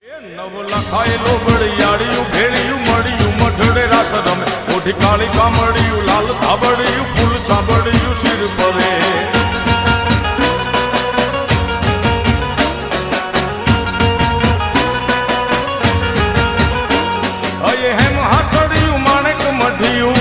નવ લખાયેલો બળિયાળિયું ભેળિયું મળ્યું મઢડે રાસ રમે ઓઢી કાળી કામળિયું લાલ ધાબળિયું ફૂલ સાંભળિયું શિર પરે અયે હેમ હાસડિયું માણેક મઢિયું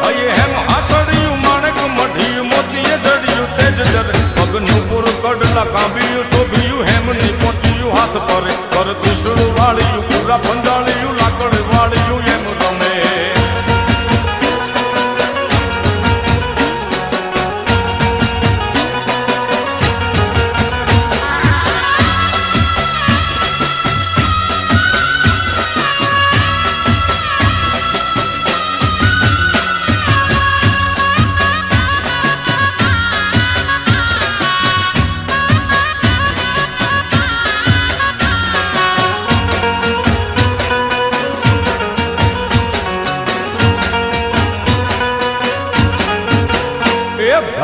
અયે હેમ હાસડિયું માણેક મઢિયું મોતીએ જડિયું તેજ જરે પગનું પૂર કડલા કાંબિયું શોભિયું હેમની પહોંચ્યું હાથ પરે પર ત્રિશુળ વાળિયું પૂરા પંજાળિયું લાકડ વાળિયું એમ રમે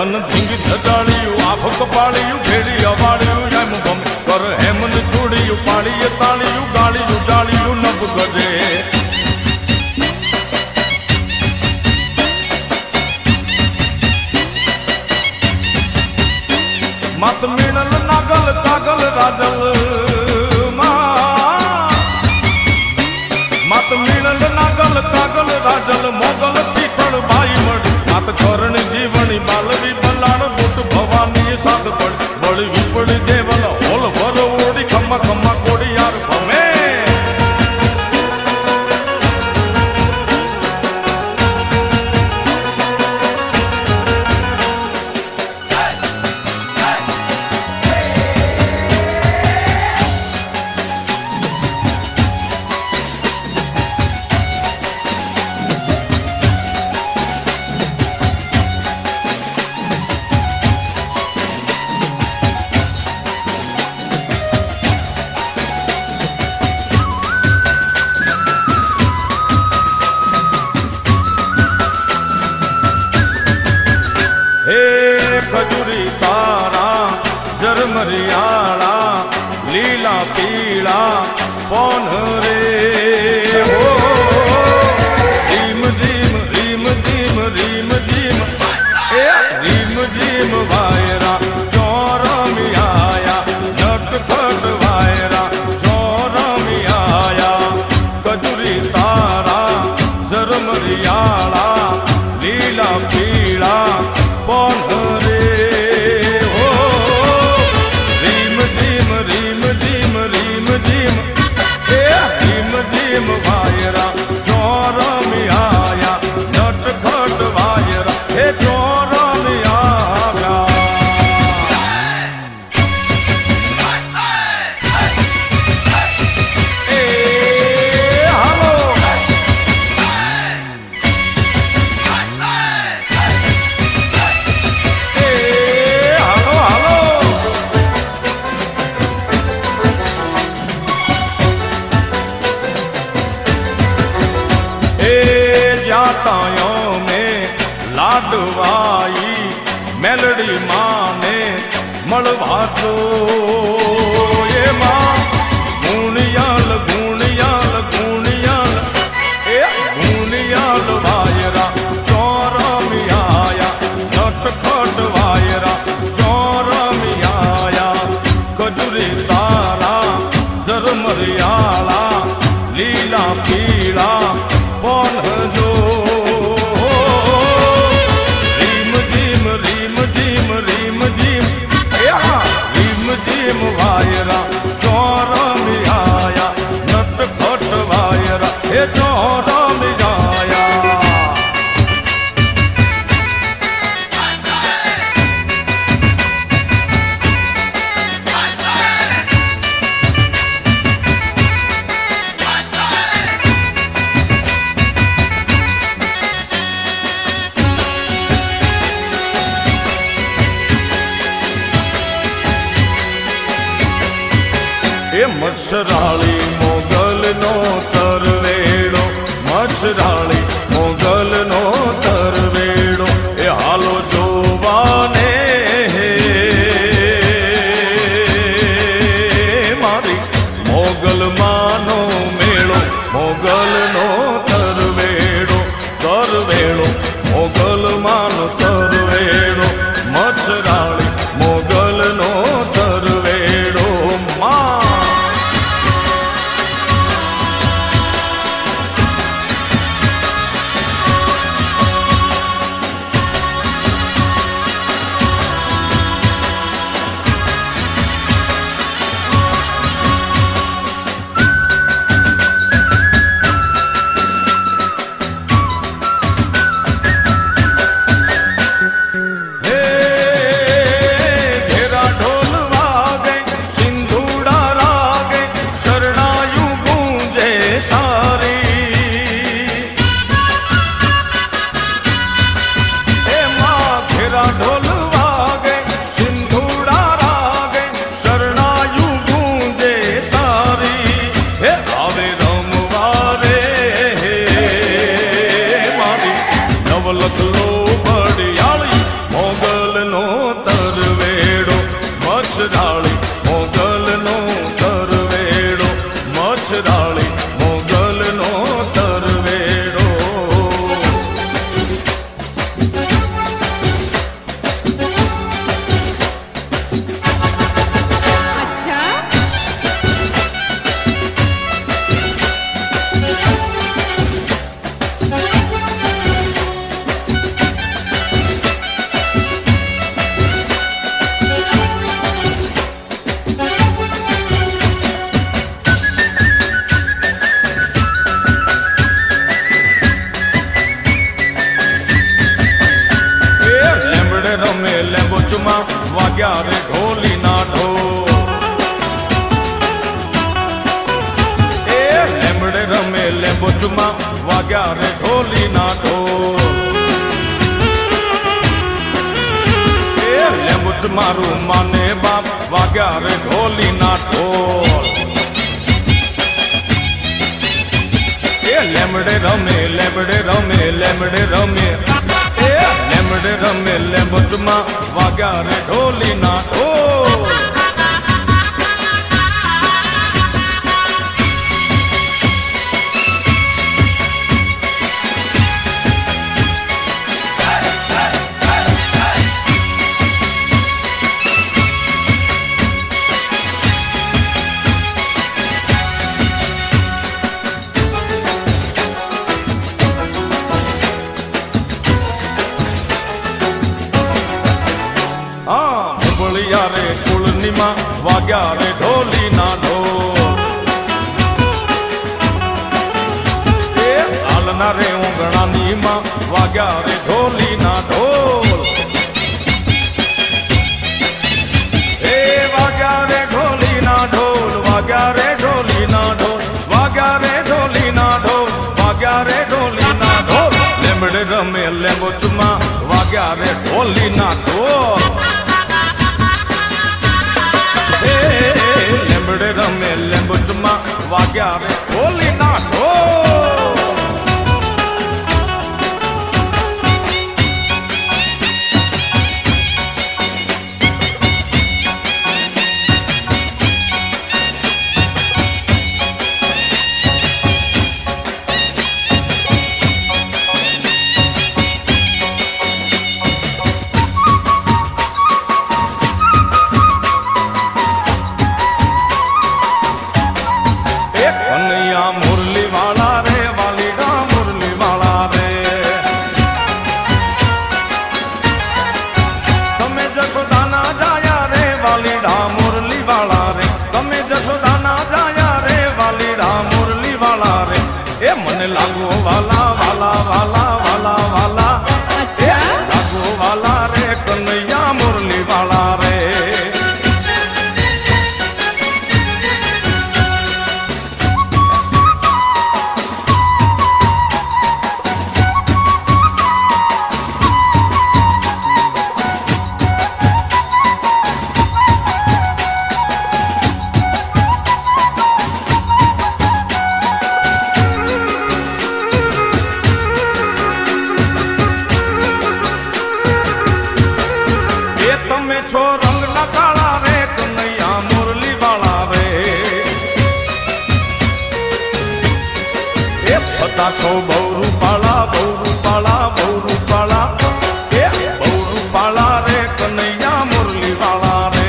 ધન ધીંગ ધજાળિયું આભ કપાળિયું ભેડી અવાળિયું એમ ગમે કર હેમન જોડિયું પાળીએ તાળિયું ગાળિયું જાળિયું નભ ગજે મત મીણલ નાગલ કાગલ રાજલ મત મીણલ નાગલ કાગલ રાજલ મોગલ પીઠળ બાઈ મળી માત કરણ જીવણી બાલવી બલાણ બુટ ભવાની સાત પડ વળી વિપડી દેવલ હોલ ભર ઓડી ખમ્મા ખમ્મા કોડી યાર ભમે खजूरी तारा जरमरियाला લીલા પીળા પોન રે હો રીમ રીમ રીમ રીમ રીમ રીમ એ રીમ રીમ વાયરા ચોરમી આયા નટખટ વાયરા ચોરમી આયા ખજૂરી તારા જરમરિયાળા લીલા પીળા પોન રે હો રીમ રીમ રીમ રીમ રીમ રીમ એ રીમ રીમ વાયરા ચોરમી આયા નટખટ વાયરા એ ચોરમી આયા એ હાલો तायों में लाडवाई मेलडी माने मलवा दो ये माँ गुणियाल गुणियाल गुणियाल ए गुणियाल वायरा चौरमी आया नटखट वायरा चौरमी आया खजूरी तारा जरमरियाला લીલા પીળા બોલ જો રીમ જીમ રીમ જીમ રીમ જીમ રીમ જીમ વાયરા ચોરમી આયા નટખટ વાયરા એ ચોરમી આયા એ મચ્છરાળી મોગલ નો તરવેડો મચ્છરાળી મોગલ નો તરવેડો એ હાલો જોવાને નવલખલો બડિયાળી મોગલનો તરવેડો મચ્છરાળી મોગલનો તરવેડો મચ્છરાળી મોગલનો તરવેડો રમે લેંબોચમાં વાગ્યા રે ઢોલી ના ઢોલ એ લેમડે રમે લેંબોચમાં વાગ્યા રે ઢોલી ના ઢોલ એ લેંબોચ મારું માને બાપ વાગ્યા રે ઢોલી ના ઢોલ એ લેમડે રમે લેમડે રમે લેમડે રમે લેમડે રમે લેંબોચમાં વાગ્યા રે ઢોલી ના ઢોલ રે કુળનીમાં વાગ્યા રે ઢોલી ના ઢોલ એ આલના રે ઊંઘણાનીમાં વાગ્યા રે ઢોલી ના ઢોલ એ વાગ્યા રે ઢોલી ના ઢોલ વાગ્યા રે ઢોલી ના ઢોલ વાગ્યા રે ઢોલી ના ઢોલ વાગ્યા રે ઢોલી ના ઢોલ લેમડે રમે લેંબોચમાં વાગ્યા રે ઢોલી ના ઢોલ લેમડે રમે લેંબોચમાં વાગ્યા રે ઢોલી ના ઢોલ મુરલી વાળા રે વાલીડા મુરલી વાળા રે તમે જશોદાના જાયા રે વાલીડા મુરલી વાળા રે તમે જશોદાના જાયા રે વાલીડા મુરલી વાળા રે એ મને લાગો વાલા વાલા વાલા વાલા વાલા લાગો વાલા રે કનૈયા મુરલી વાળા રે તમે છો રંગ ના કાળા રે કનૈયા મુરલી વાળા રે એ છતાં છો બહુ રૂપાળા બહુ રૂપાળા બહુ રૂપાળા એ બહુ રૂપાળા રે કનૈયા મુરલી વાળા રે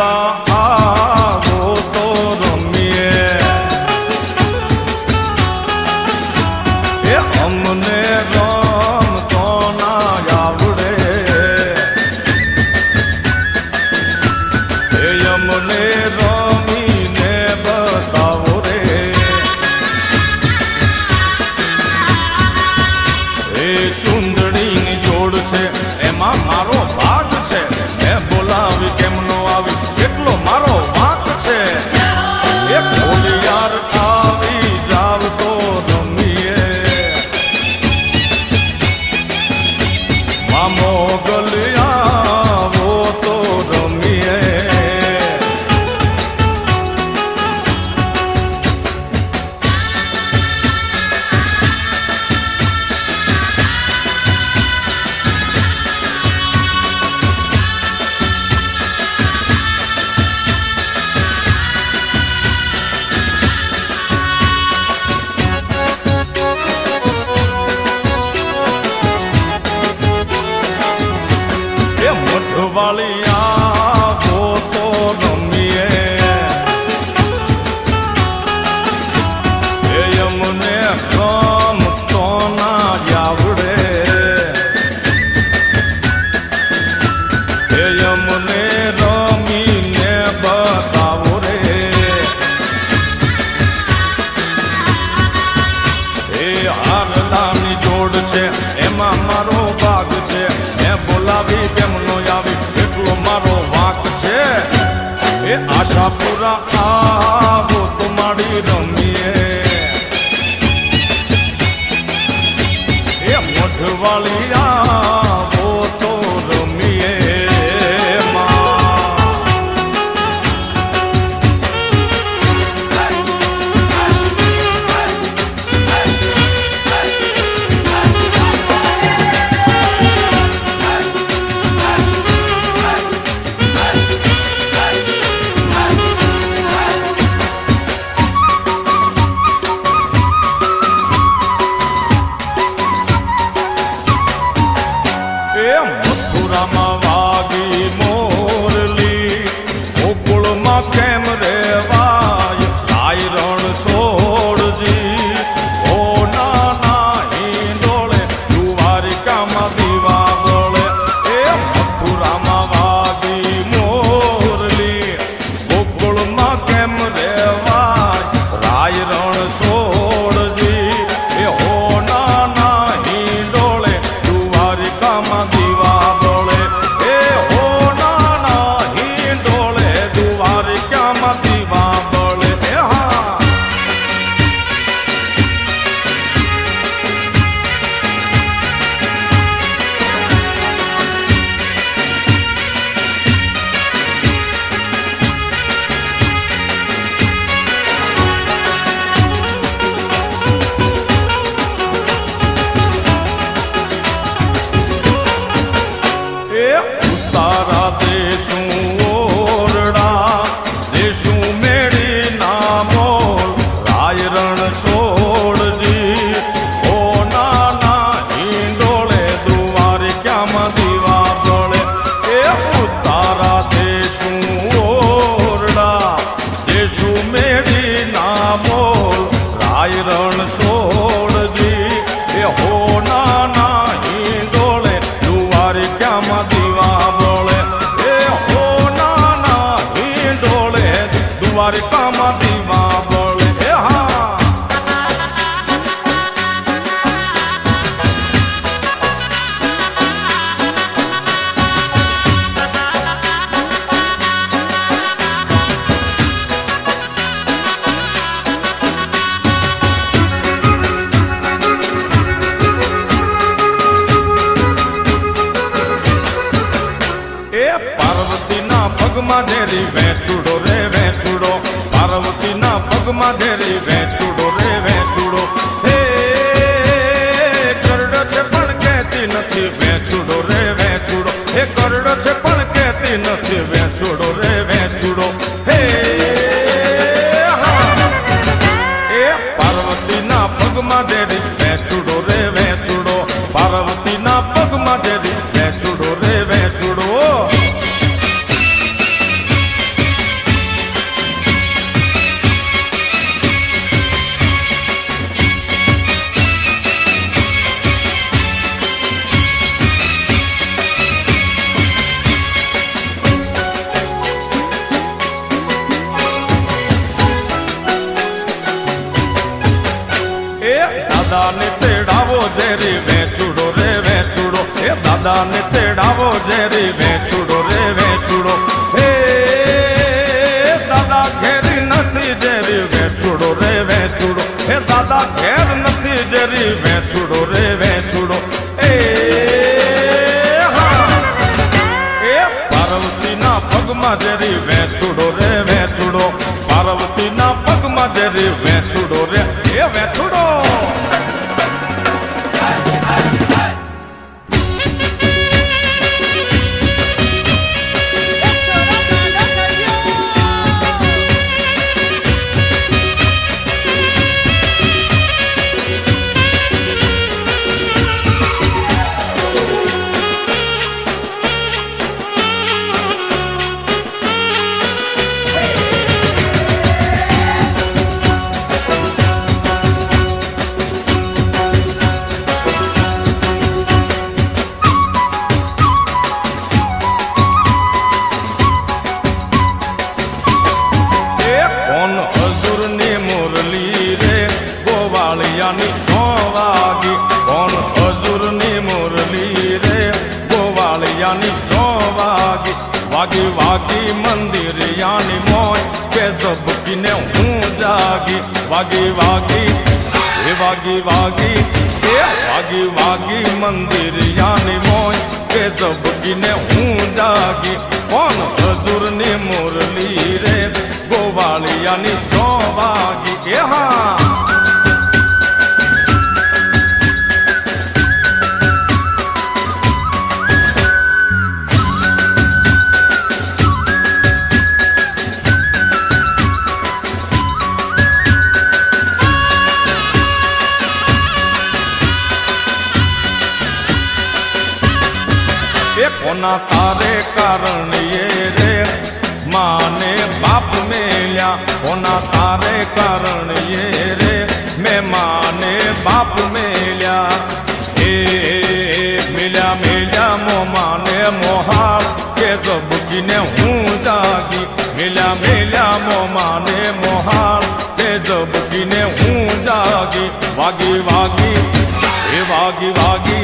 આવો તો રમીએ એ અમને રમતો ના આવડે એ અમને રમીને બતાવો રે એ ચૂંદડીની જોડ છે એમાં વાળિયા ગોતો રમીએ એ અમને ગમતો ના આવડે એ અમને રમીને બતાવો રે એ હારલાની જોડ છે એમાં મારો ભાગ છે એ બોલાવી કેમનો આવી એટલો મારો વાંક છે એ આશાપુરા આવો તો માડી રમીએ એ મોઢવાળી આવો તો રમીએ મથુરામાં વાગી મોરલી ગોકુળમાં કેમ રેવાય લાય રણ સોડજી ઓ નાના હિંડોળે દ્વારિકામાં દીવા બળે એ મથુરામાં વાગી મોરલી ગોકુળમાં કેમ રેવાય લાય રણ સોડજી એ હો નાના હિંડોળે દ્વારિકામાં દીવા બળે એ હો નાના હિંડોળે દ્વારિકામાં દીવા બળે હા તારા દેશું ઓરડા દેશું મેળી ના મોલ રાય રણ છોડજી ઓ નાના હિંડોળે દ્વારિકામાં દીવા બળે એ તારા દેશું ઓરડા દેશું મેળી ના મોલ રાય રણ છોડજી એ હો નાના હિંડોળે દ્વારિકામાં દીવા બળે એ હો નાના હિંડોળે દ્વારિકામાં દીવા બળે એ હા પાર્વતીના પગમાં ઝેરી વેચુડો રે વેચુડો પાર્વતીના પગમાં ઝેરી વેચુડો રે વેચુડો હે કરડો છે પણ કહેતી નથી વેચુડો રે વેચુડો હે કરડો છે પણ કહેતી નથી વેચુડો રે વેચુડો હે એ પાર્વતીના પગમાં ઝેરી વેચુડો રે વેચુડો પાર્વતીના પગમાં ઝેરી વેચુડો રે વેચુડો દાદાને તેડાવો ઝેરી વેચુડો રે વેચુડો એ દાદાને તેડાવો ઝેરી વેચુડો રે વેચુડો હે દાદા ઘેરી નથી ઝેરી વેચુડો રે વેચુડો હે દાદા ઘેર નથી ઝેરી વેચુડો રે વેચુડો એ હા એ પાર્વતીના પગમાં ઝેરી વેચુડો રે વેચુડો પાર્વતીના પગમાં ઝેરી વેચુડો રે એ વેચુડો ગોવાળિયાની 6 વાગી વાગી વાગી મંદિર યાની મોય કે ઝબકીને હું જાગી વાગી વાગી એ વાગી વાગી એ વાગી વાગી મંદિર યાની મોય કે ઝબકીને હું જાગી કોણ હજુરની મુરલી રે ગોવાળિયાની 6 વાગી કે હા કોના તારે કારણ ये रे माने बाप मेल्या कोना तारे कारण ये रे मैं माने बाप मेल्या ए मेल्या मेल्या मो माने मोहार के ઝબકીને હું જાગી મેલ્યા મેલ્યા મો માને મોહાર કે ઝબકીને હું જાગી વાગી વાગી એ વાગી વાગી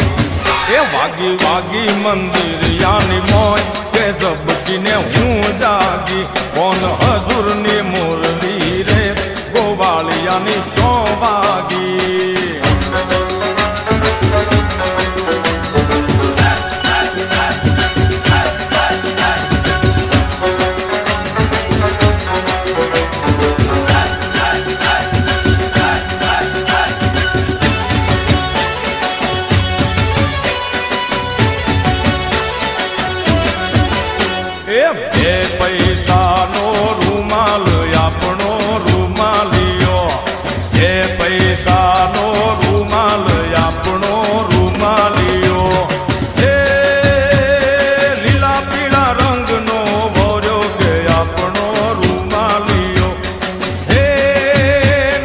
એ વાગી વાગી મંદિર યાની મોય કે ઝબકીને હું જાગી કોણ હજુરની મુરલી રે ગોવાળિયાની 6 વાગી બે પૈસાનો રૂમાલ આપણો રૂમાલિયો બે પૈસાનો રૂમાલ આપણો રૂમાલિયો એ લીલા પીળા રંગનો ભર્યો કે આપણો રૂમાલિયો હે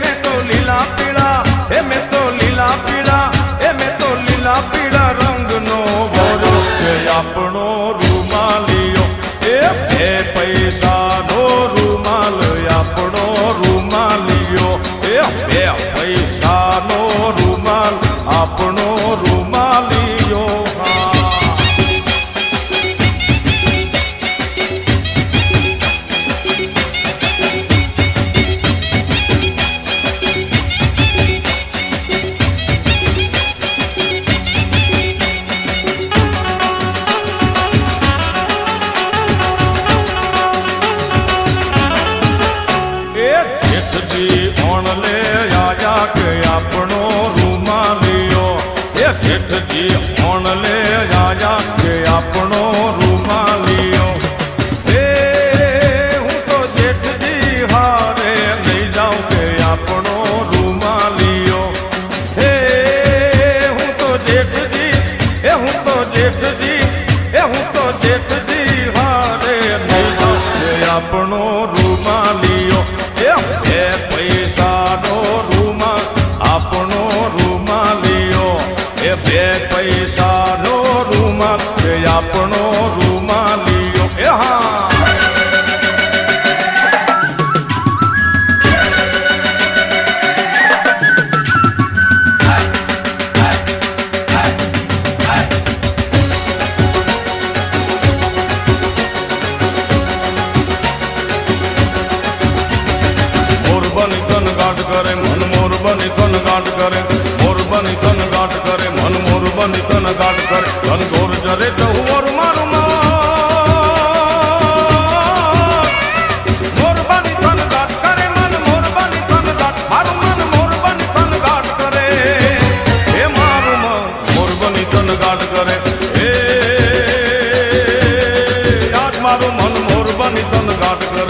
મેં તો લીલા પીળા હે મેં તો લીલા પીળા હે મેં તો લીલા પીળા રંગનો ભર્યો કે આપણો રૂમાલિયો બે પૈસાનો રૂમાલ આપણો રૂમાલિયો એ બે પૈસાનો રૂમાલ આપણો રૂમાલિયો ઓણલે આયા કે આપણો રૂમાલિયો એ જેઠજી ઓણલે આયા કે આપણો રૂમાલિયો એ હું તો જેઠજી હારે લઈ જાઉં કે આપણો રૂમાલિયો હે હું તો જેઠજી એ હું તો જેઠજી એ હું તો જેઠજી હારે લઈ જાઉં કે આપણો રૂમાલિયો એ પૈસાનો રૂમાલ આપણો રૂમાલિયો એ બે પૈસાનો રૂમાલ એ આપણો રૂમાલિયો એ હા મોરબની તન ગાંઠ કરે મન મોરબની તન ગાંઠ કરે મોરબની તન ગાંઠ કરે મન મોરબની તન ગાંઠ કરે ધન ગોર જરે તો મોર મારું મોરબની તન ગાંઠ કરે મન મોરબની તન ગાંઠ મારું મન મોરબની તન ગાંઠ કરે હે મારું મન મોરબની તન ગાંઠ કરે હે આજ મારું મન મોરબની તન ગાંઠ કરે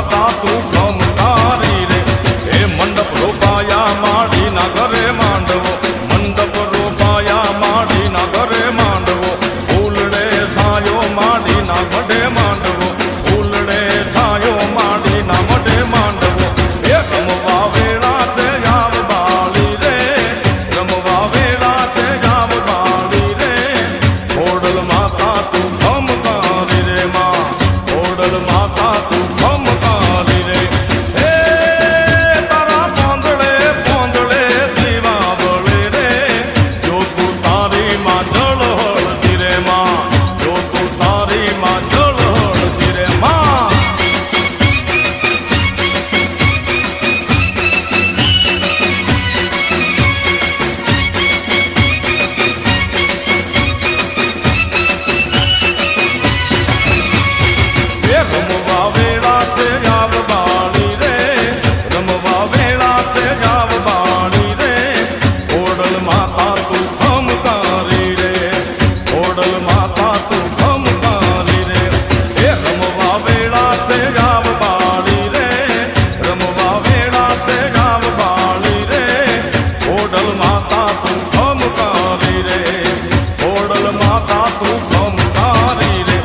માતા તું ગમકારી રે એ મંડપ રોપાયા માડીના ઘરે માંડવો મંડપ રોપાયા માડીના ઘરે માંડવો ફૂલડે છાયો માડીના મઢે માંડવો ફૂલડે છાયો માડીના મઢે માંડવો એ રમવા વેળા છે જાવ બાળી રે રમવા વેળા છે જાવ બાળી રે ઓડલ માતા તું ગમકારી રે માં ઓડલ માતા તું ગમકારી રે હે તારા પાંદડે પાંદડે દીવા બળે રે જો તું તારી માં જળ હળતી રે માં જો તું તારી માં જળ હળતી રે માં એ રમવા વેળા છે જાવ બાળી રે રમવા વેળા છે જાવ બાળી રે ઓડલ માતા તું ગમકારી રે ઓડલ માતા તું ગમકારી રે એ રમવા વેળા છે જાવ બાળી રે રમવા વેળા છે જાવ બાળી રે ઓડલ માતા તું ગમકારી રે ઓડલ માતા તું ગમકારી રે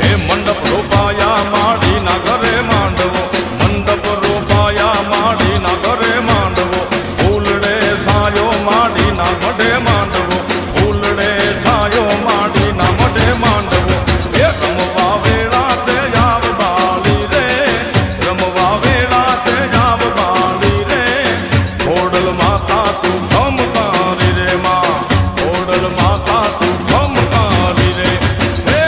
એ મંડપ રોપાયા માડીના ઘરે માંડવો મંડપ રોપાયા માડીના ઘરે માંડવો ફૂલડે છાયો માડીના મઢે માંડવો ફૂલડે છાયો માડીના મઢે માંડવો એ રમવા વેળા છે જાવ બાળી રે રમવા વેળા છે જાવ બાળી રે ઓડલ માતા તું ગમકારી રે માં ઓડલ માતા તું ગમકારી રે હે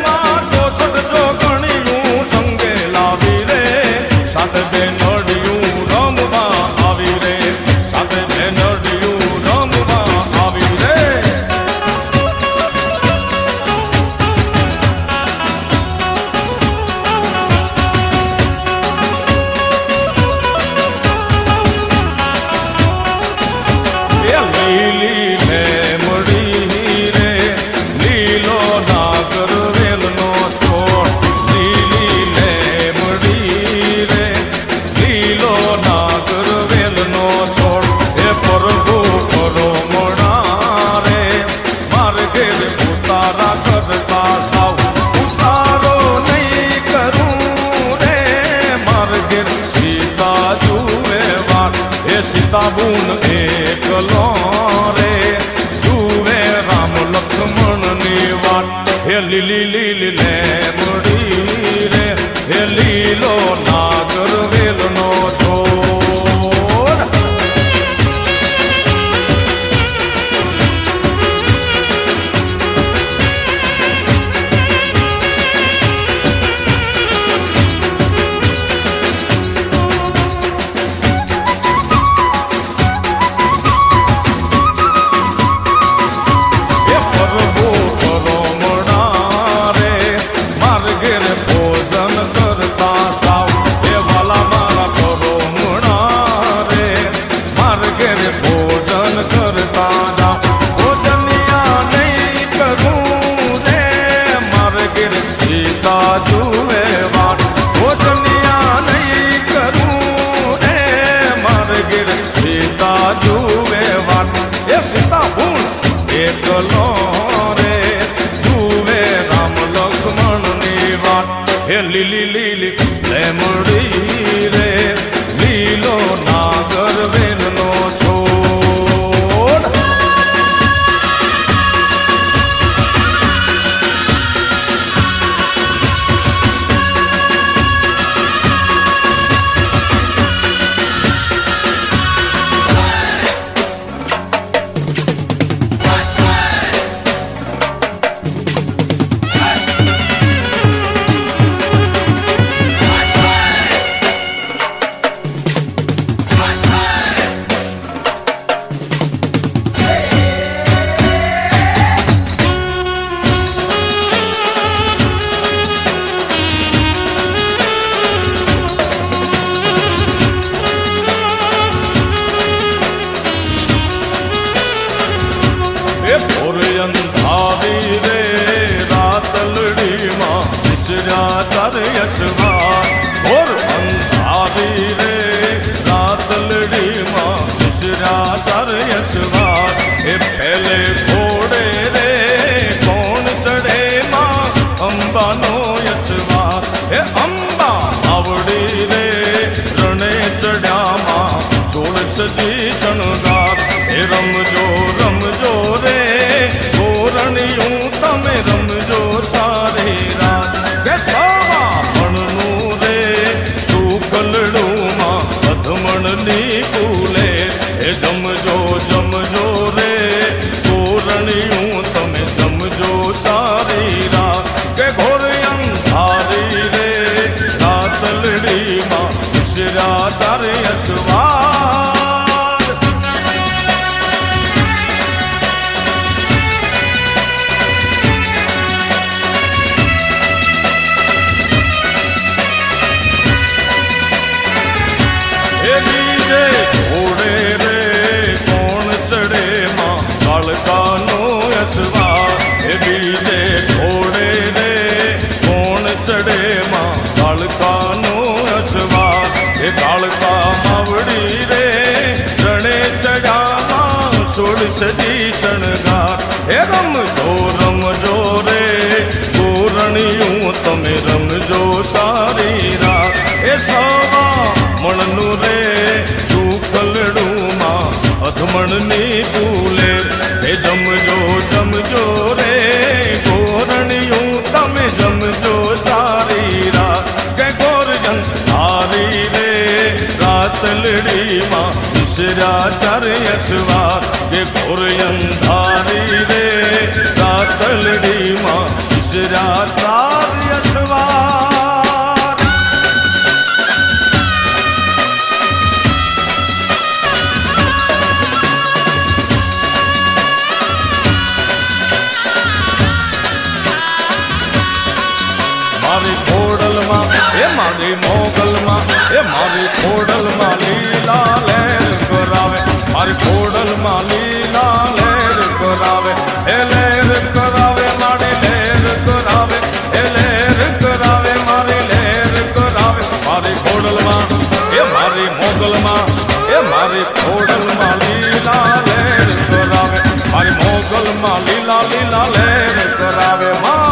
માં ચોસઠ જો ગણ્યું સંગે લાવી રે સાથે બે નડિયું રમવા આવી રે સાથે બે નડિયું રમવા આવી રે એ લીલી મેમડી રે લીલો નાગર વેલનો છોડ લીલી મેમડી રે લીલો નાગર વેલનો છોડ એ પરગો કરો મોડા રે મારે ઘેર ઉતારા કરતા સાવ ઉતારો નહીં કરું રે મારે ઘેર સીતા જુએ વાત એ સીતા બુન એકલો રે જુએ રામ લક્ષ્મણની વાત હે લીલી લીલી લેમડી રે હે લીલો નાગર વેલનો છોડ એ પરબો કરો મોડા રે માર ઘેર ભોજન કરતા સાવ એ વાલા મારા કરો મોડા રે માર ઘેર ભોજન કરતા જાવ ભોજનિયા નહીં કરું રે માર ઘેર સીતા જુએ વાત ભોજનિયા નહીં કરું રે માર ઘેર સીતા જુએ વાત એ સીતા ભૂલ એકલો રે જુએ રામ લક્ષ્મણની વાત હે લીલી લીલી લેમડી રે લીલો નાગર વેલનો છોડ વિસર્યા તારે યશવા ઓ રમજો રમજો રે ગોરણિયું તમે રમજો સારી રાત કે સવા ભણનું રે શુકલડુમાં અધમણની કુલે એ જમજો જમજો રે ગોરણિયું તમે જમજો સારી રાત કે ઘોર અંધારી રે રાતલડીમાં વિસર્યા તારે અસવાર એ બીજે ઘોડે રે કોણ ચડે માં કાળકાનો અસવાર એ બીજે ઘોડે રે કોણ ચડે માં કાળકાનો અસવાર એ કાળકા માવડી રે રણે ચડ્યા સોળ સજી શણગાર એ રમજો રમજો રે ગોરણિયું તમે રમજો સારી રાત એ સવા મણનું રે શુકલડુમાં અધમણની કુલે એ જમજો જમજો રે ગોરણિયું તમે જમજો સારી રાત કે ગોરજન હારી રે રાતલડીમાં વિસર્યા ચારે અસવાર કે ગોરયન ધારી રે રાતલડીમાં વિસર્યા ચારે અસવાર મારી ખોડલમાં એ મારી મોગલમાં એ મારી ખોડલમાં લીલા લહેર કરાવે મારી ખોડલમાં લીલા લહેર કરાવે એ લહેર કરાવે મારી લહેર કરાવે એ લહેર કરાવે મારી લહેર કરાવે મારી ખોડલમાં એ મારી મોગલમાં એ મારી ખોડલમાં લીલા લહેર કરાવે મારી મોગલમાં લીલા લીલા લહેર કરાવે માં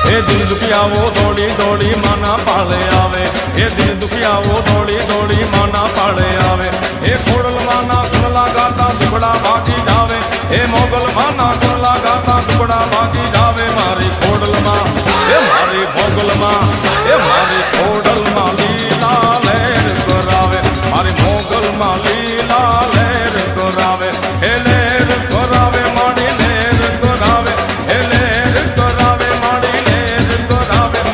એ દિન દુખિયાઓ દોડી દોડી માના પાળે આવે એ દિન દુખિયાઓ દોડી દોડી માના પાળે આવે એ ખોડલ માના કુળલા ગાતા ટુકડા ભાગી જાવે એ મોગલ માના કુળલા ગાતા ટુકડા ભાગી જાવે મારી ખોડલમાં એ મારી મોગલમાં એ મારી ખોડલમાં લીલા લહેર કરાવે મારી મોગલમાં લીલા લહેર કરાવે એ લહેર કરાવે મારી લહેર કરાવે એ લહેર કરાવે મારી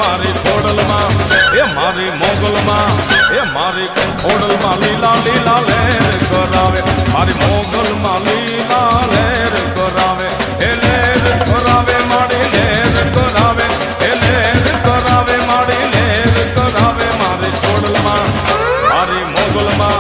મારી ખોડલમાં એ મારી મોગલમાં એ મારી ખોડલમાં લીલા લીલા લહેર કરાવે મારી મોગલમાં લીલા લહેર કરાવે એ લહેર કરાવે મારી લહેર કરાવે એ લહેર કરાવે મારી લહેર કરાવે મારી ખોડલમાં મારી મોગલમાં